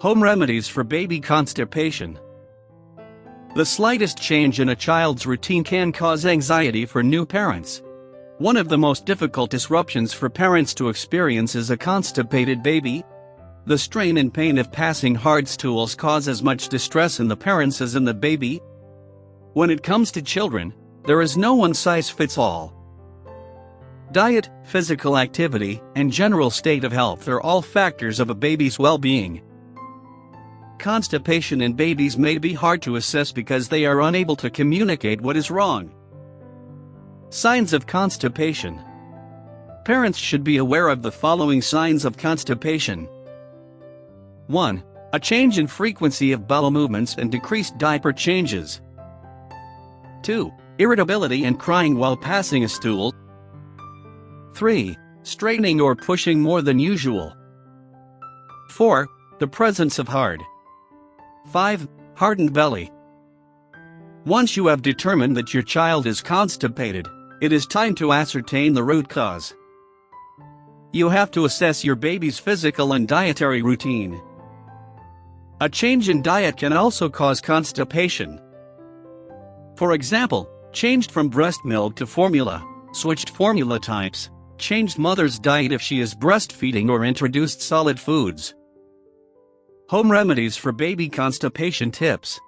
Home remedies for baby constipation. The slightest change in a child's routine can cause anxiety for new parents. One of the most difficult disruptions for parents to experience is a constipated baby. The strain and pain of passing hard stools cause as much distress in the parents as in the baby. When it comes to children, there is no one-size-fits-all. Diet, physical activity, and general state of health are all factors of a baby's well-being. Constipation in babies may be hard to assess because they are unable to communicate what is wrong. Signs of constipation. Parents should be aware of the following signs of constipation. 1. A change in frequency of bowel movements and decreased diaper changes. 2. Irritability and crying while passing a stool. 3. Straightening or pushing more than usual. 4. The presence of hard. 5. Hardened belly. Once you have determined that your child is constipated, it is time to ascertain the root cause. You have to assess your baby's physical and dietary routine. A change in diet can also cause constipation. For example, changed from breast milk to formula, switched formula types, changed mother's diet if she is breastfeeding, or introduced solid foods. Home remedies for baby constipation tips.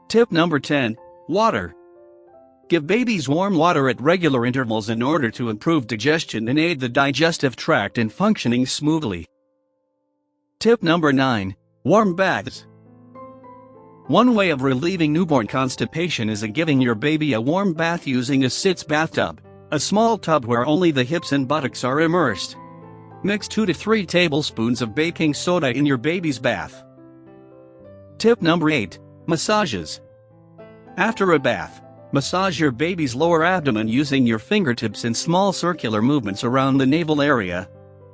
Tip number 10. Water. Give babies warm water at regular intervals in order to improve digestion and aid the digestive tract in functioning smoothly. Tip number 9. Warm baths. One way of relieving newborn constipation is giving your baby a warm bath using a sitz bathtub, a small tub where only the hips and buttocks are immersed. Mix 2 to 3 tablespoons of baking soda in your baby's bath. Tip number 8. Massages. After a bath, massage your baby's lower abdomen using your fingertips in small circular movements around the navel area.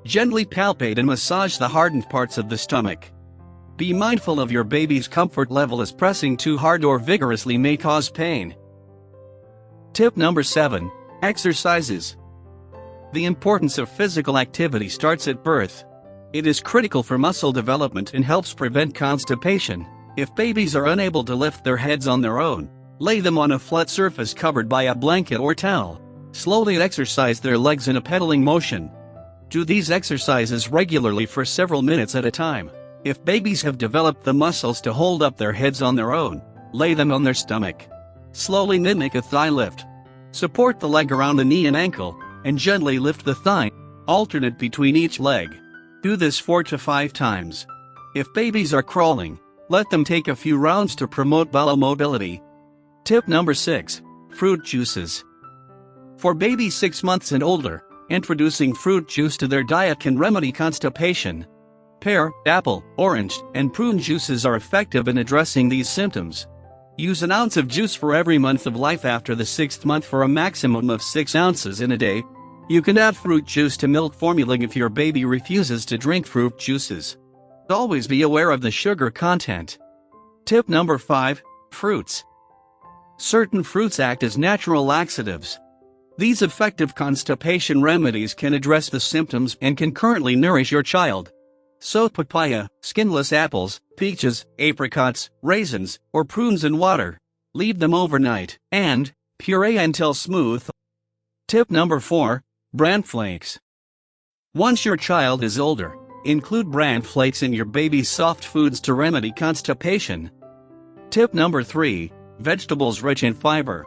Gently palpate and massage the hardened parts of the stomach. Be mindful of your baby's comfort level, as pressing too hard or vigorously may cause pain. Tip number 7. Exercises. The importance of physical activity starts at birth. It is critical for muscle development and helps prevent constipation. If babies are unable to lift their heads on their own, lay them on a flat surface covered by a blanket or towel. Slowly exercise their legs in a pedaling motion. Do these exercises regularly for several minutes at a time. If babies have developed the muscles to hold up their heads on their own, lay them on their stomach. Slowly mimic a thigh lift. Support the leg around the knee and ankle, and gently lift the thigh, alternate between each leg. Do this 4 to 5 times. If babies are crawling, let them take a few rounds to promote bowel mobility. Tip number 6. Fruit juices. For babies 6 months and older, introducing fruit juice to their diet can remedy constipation. Pear, apple, orange, and prune juices are effective in addressing these symptoms. Use an ounce of juice for every month of life after the 6th month for a maximum of 6 ounces in a day. You can add fruit juice to milk formula if your baby refuses to drink fruit juices. Always be aware of the sugar content. Tip number 5. Fruits. Certain fruits act as natural laxatives. These effective constipation remedies can address the symptoms and concurrently nourish your child. Soak papaya, skinless apples, peaches, apricots, raisins, or prunes in water. Leave them overnight, and puree until smooth. Tip number 4. Bran flakes. Once your child is older, include bran flakes in your baby's soft foods to remedy constipation. Tip number 3. Vegetables rich in fiber.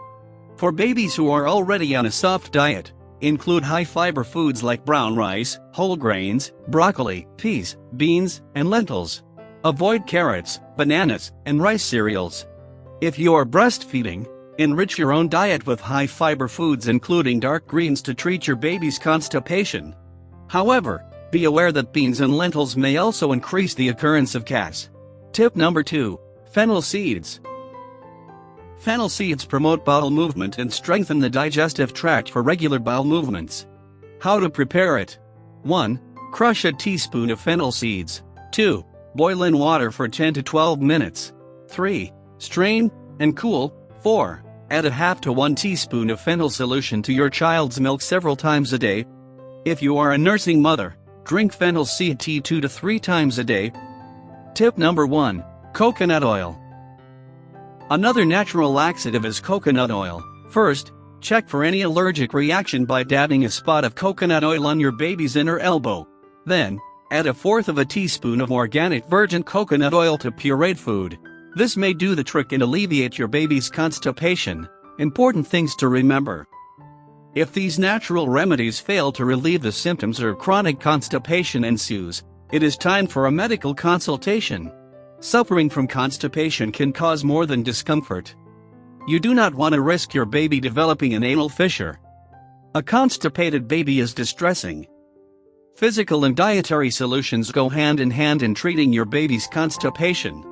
For babies who are already on a soft diet, include high-fiber foods like brown rice, whole grains, broccoli, peas, beans, and lentils. Avoid carrots, bananas, and rice cereals. If you are breastfeeding, enrich your own diet with high-fiber foods including dark greens to treat your baby's constipation. However, be aware that beans and lentils may also increase the occurrence of CAS. Tip number 2. Fennel seeds. Fennel seeds promote bowel movement and strengthen the digestive tract for regular bowel movements. How to prepare it? 1. Crush a teaspoon of fennel seeds. 2. Boil in water for 10 to 12 minutes. 3. Strain and cool. 4. Add a half to 1 teaspoon of fennel solution to your child's milk several times a day. If you are a nursing mother, drink fennel seed tea 2 to 3 times a day. Tip number 1. Coconut oil. Another natural laxative is coconut oil. First, check for any allergic reaction by dabbing a spot of coconut oil on your baby's inner elbow. Then, add 1/4 teaspoon of organic virgin coconut oil to pureed food. This may do the trick and alleviate your baby's constipation. Important things to remember. If these natural remedies fail to relieve the symptoms or chronic constipation ensues, it is time for a medical consultation. Suffering from constipation can cause more than discomfort. You do not want to risk your baby developing an anal fissure. A constipated baby is distressing. Physical and dietary solutions go hand in hand in treating your baby's constipation.